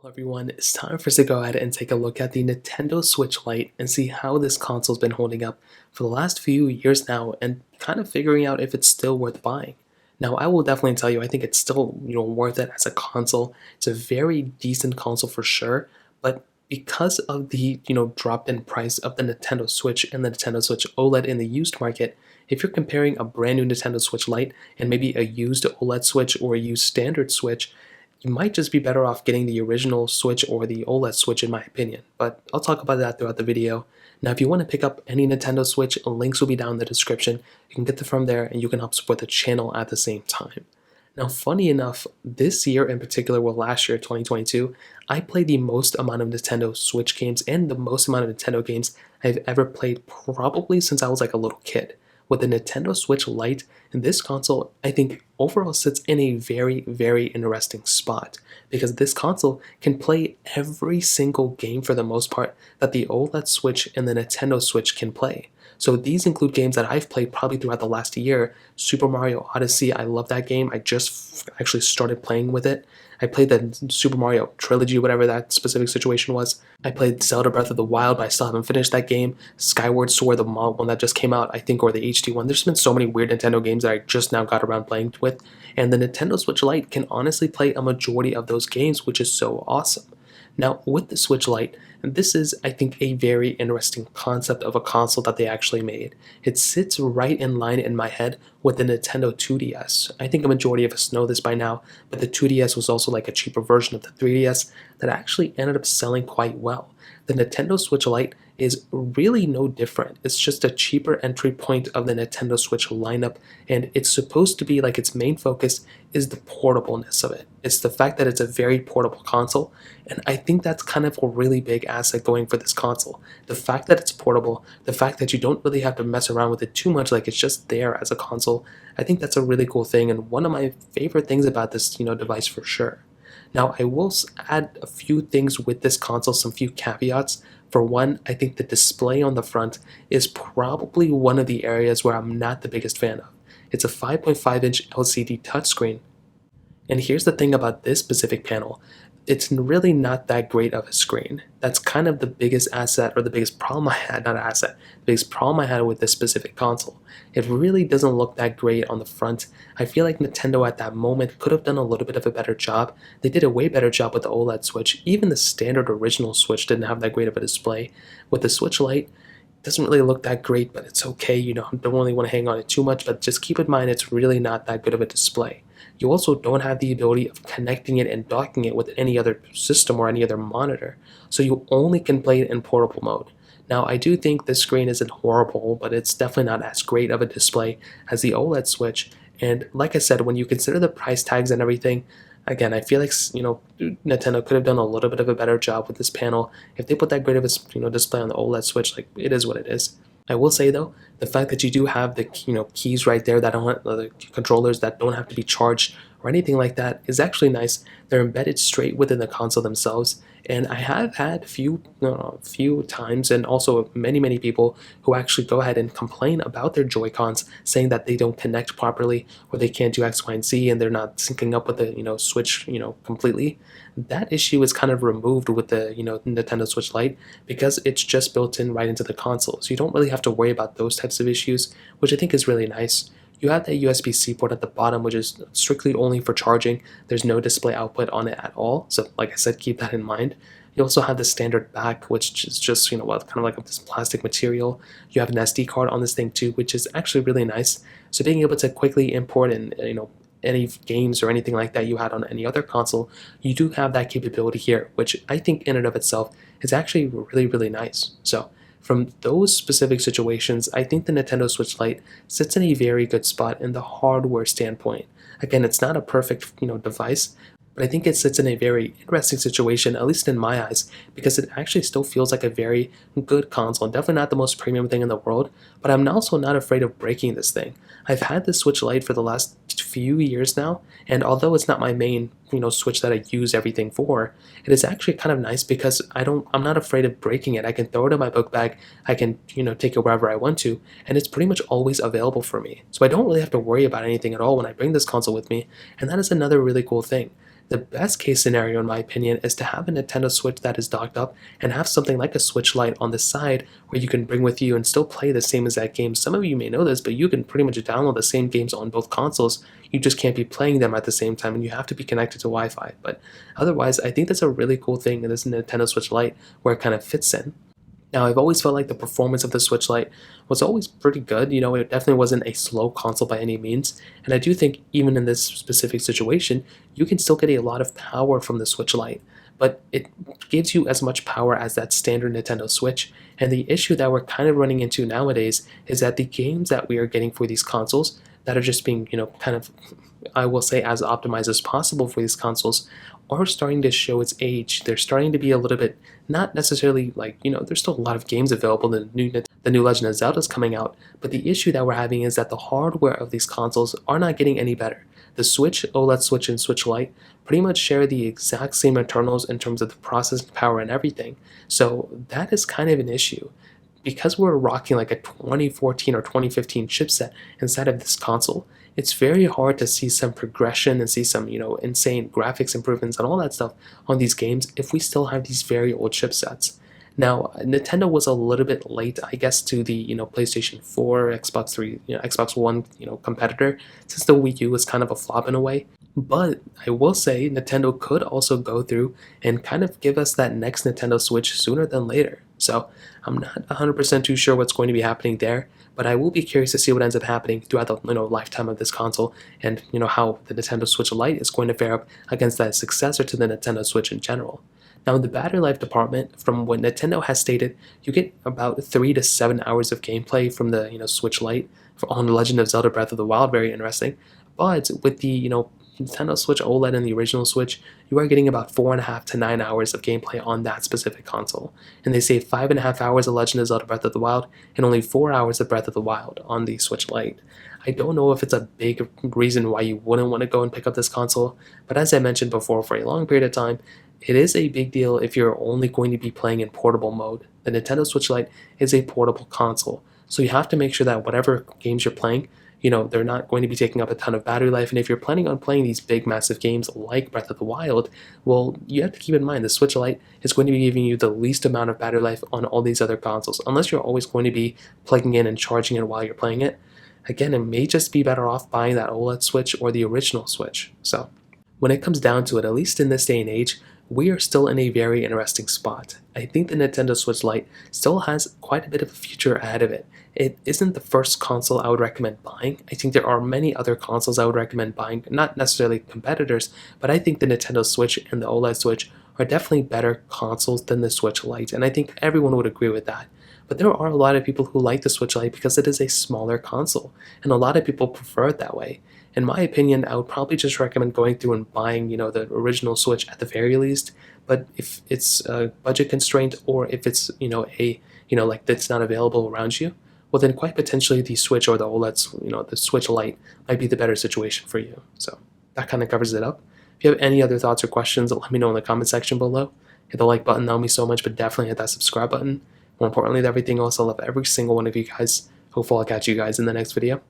Everyone, it's time for us to go ahead and take a look at the Nintendo Switch Lite and see how this console's been holding up for the last few years now and kind of figuring out if it's still worth buying. Now, I will definitely tell you, I think it's still, worth it as a console. It's a very decent console for sure, but because of the, drop in price of the Nintendo Switch and the Nintendo Switch OLED in the used market, if you're comparing a brand new Nintendo Switch Lite and maybe a used OLED Switch or a used standard Switch, you might just be better off getting the original Switch or the OLED Switch in my opinion, but I'll talk about that throughout the video. Now if you want to pick up any Nintendo Switch, links will be down in the description. You can get them from there and you can help support the channel at the same time. Now funny enough, this year in particular, well last year 2022, I played the most amount of Nintendo Switch games and the most amount of Nintendo games I've ever played probably since I was like a little kid. With the Nintendo Switch Lite, and this console, I think overall sits in a very, very interesting spot because this console can play every single game for the most part that the OLED Switch and the Nintendo Switch can play. So these include games that I've played probably throughout the last year. Super Mario Odyssey, I love that game. I just actually started playing with it. I played the Super Mario Trilogy, whatever that specific situation was. I played Zelda Breath of the Wild, but I still haven't finished that game. Skyward Sword, the one that just came out, I think, or the HD one. There's been so many weird Nintendo games that I just now got around playing with. And the Nintendo Switch Lite can honestly play a majority of those games, which is so awesome. Now, with the Switch Lite, this is, I think, a very interesting concept of a console that they actually made. It sits right in line in my head with the Nintendo 2DS. I think a majority of us know this by now, but the 2DS was also like a cheaper version of the 3DS that actually ended up selling quite well. The Nintendo Switch Lite is really no different. It's just a cheaper entry point of the Nintendo Switch lineup, and it's supposed to be like its main focus is the portableness of it. It's the fact that it's a very portable console, and I think that's kind of a really big asset going for this console. The fact that it's portable, the fact that you don't really have to mess around with it too much, like it's just there as a console, I think that's a really cool thing and one of my favorite things about this, device for sure. Now, I will add a few things with this console, some few caveats. For one, I think the display on the front is probably one of the areas where I'm not the biggest fan of. It's a 5.5-inch LCD touchscreen. And here's the thing about this specific panel. It's really not that great of a screen. That's kind of the biggest asset, or the biggest problem I had, not asset, the biggest problem I had with this specific console. It really doesn't look that great on the front. I feel like Nintendo at that moment could have done a little bit of a better job. They did a way better job with the OLED Switch. Even the standard original Switch didn't have that great of a display. With the Switch Lite, it doesn't really look that great, but it's okay. Don't really want to hang on it too much, but just keep in mind it's really not that good of a display. You also don't have the ability of connecting it and docking it with any other system or any other monitor, so you only can play it in portable mode. Now, I do think this screen isn't horrible, but it's definitely not as great of a display as the OLED Switch, and like I said, when you consider the price tags and everything, again, I feel like, Nintendo could have done a little bit of a better job with this panel. If they put that great of a, display on the OLED Switch, like, it is what it is. I will say though, the fact that you do have the keys right there that don't the controllers that don't have to be charged or anything like that is actually nice. They're embedded straight within the console themselves, and I have had few times, and also many people who actually go ahead and complain about their Joy-Cons, saying that they don't connect properly or they can't do X, Y, and Z, and they're not syncing up with the Switch completely. That issue is kind of removed with the Nintendo Switch Lite because it's just built in right into the console, so you don't really have to worry about those types of issues, which I think is really nice. You have that USB-C port at the bottom, which is strictly only for charging. There's no display output on it at all, so like I said, keep that in mind. You also have the standard back, which is just, kind of like this plastic material. You have an SD card on this thing too, which is actually really nice. So being able to quickly import in, any games or anything like that you had on any other console, you do have that capability here, which I think in and of itself is actually really, really nice. So from those specific situations, I think the Nintendo Switch Lite sits in a very good spot in the hardware standpoint. Again, it's not a perfect, device, but I think it sits in a very interesting situation, at least in my eyes, because it actually still feels like a very good console. Definitely not the most premium thing in the world, but I'm also not afraid of breaking this thing. I've had the Switch Lite for the last few years now, and although it's not my main Switch that I use everything for, it is actually kind of nice because I'm not afraid of breaking it. I can throw it in my book bag. I can take it wherever I want to, and it's pretty much always available for me. So I don't really have to worry about anything at all when I bring this console with me, and that is another really cool thing. The best case scenario, in my opinion, is to have a Nintendo Switch that is docked up and have something like a Switch Lite on the side where you can bring with you and still play the same exact games. Some of you may know this, but you can pretty much download the same games on both consoles. You just can't be playing them at the same time, and you have to be connected to Wi-Fi. But otherwise, I think that's a really cool thing in this Nintendo Switch Lite where it kind of fits in. Now, I've always felt like the performance of the Switch Lite was always pretty good. It definitely wasn't a slow console by any means. And I do think even in this specific situation, you can still get a lot of power from the Switch Lite. But it gives you as much power as that standard Nintendo Switch. And the issue that we're kind of running into nowadays is that the games that we are getting for these consoles that are just being, kind of, I will say, as optimized as possible for these consoles are starting to show its age. They're starting to be a little bit, not necessarily like, there's still a lot of games available. The new Legend of Zelda is coming out, but the issue that we're having is that the hardware of these consoles are not getting any better. The Switch, OLED Switch, and Switch Lite pretty much share the exact same internals in terms of the processing power and everything. So that is kind of an issue. Because we're rocking like a 2014 or 2015 chipset inside of this console, it's very hard to see some progression and see some, insane graphics improvements and all that stuff on these games if we still have these very old chipsets. Now, Nintendo was a little bit late, I guess, to the PlayStation 4, Xbox 3, Xbox One, competitor, since the Wii U was kind of a flop in a way. But I will say Nintendo could also go through and kind of give us that next Nintendo Switch sooner than later. So I'm not 100% too sure what's going to be happening there, but I will be curious to see what ends up happening throughout the lifetime of this console, and how the Nintendo Switch Lite is going to fare up against that successor to the Nintendo Switch in general. Now, in the battery life department, from what Nintendo has stated, you get about 3 to 7 hours of gameplay from the Switch Lite on The Legend of Zelda: Breath of the Wild. Very interesting. But with the Nintendo Switch OLED and the original Switch, you are getting about 4.5 to 9 hours of gameplay on that specific console. And they say 5.5 hours of Legend of Zelda: Breath of the Wild and only 4 hours of Breath of the Wild on the Switch Lite. I don't know if it's a big reason why you wouldn't want to go and pick up this console, but as I mentioned before, for a long period of time, it is a big deal if you're only going to be playing in portable mode. The Nintendo Switch Lite is a portable console, so you have to make sure that whatever games you're playing, they're not going to be taking up a ton of battery life. And if you're planning on playing these big, massive games like Breath of the Wild, well, you have to keep in mind the Switch Lite is going to be giving you the least amount of battery life on all these other consoles, unless you're always going to be plugging in and charging it while you're playing it. Again, it may just be better off buying that OLED Switch or the original Switch. So when it comes down to it, at least in this day and age, we are still in a very interesting spot. I think the Nintendo Switch Lite still has quite a bit of a future ahead of it. It isn't the first console I would recommend buying. I think there are many other consoles I would recommend buying, not necessarily competitors, but I think the Nintendo Switch and the OLED Switch are definitely better consoles than the Switch Lite, and I think everyone would agree with that. But there are a lot of people who like the Switch Lite because it is a smaller console, and a lot of people prefer it that way. In my opinion, I would probably just recommend going through and buying, the original Switch at the very least. But if it's a budget constraint, or if it's, like that's not available around you, well then quite potentially the Switch or the OLED, the Switch Lite might be the better situation for you. So that kind of covers it up. If you have any other thoughts or questions, let me know in the comment section below. Hit the like button, that would mean so much, but definitely hit that subscribe button. More importantly than everything else, I love every single one of you guys. Hopefully I'll catch you guys in the next video.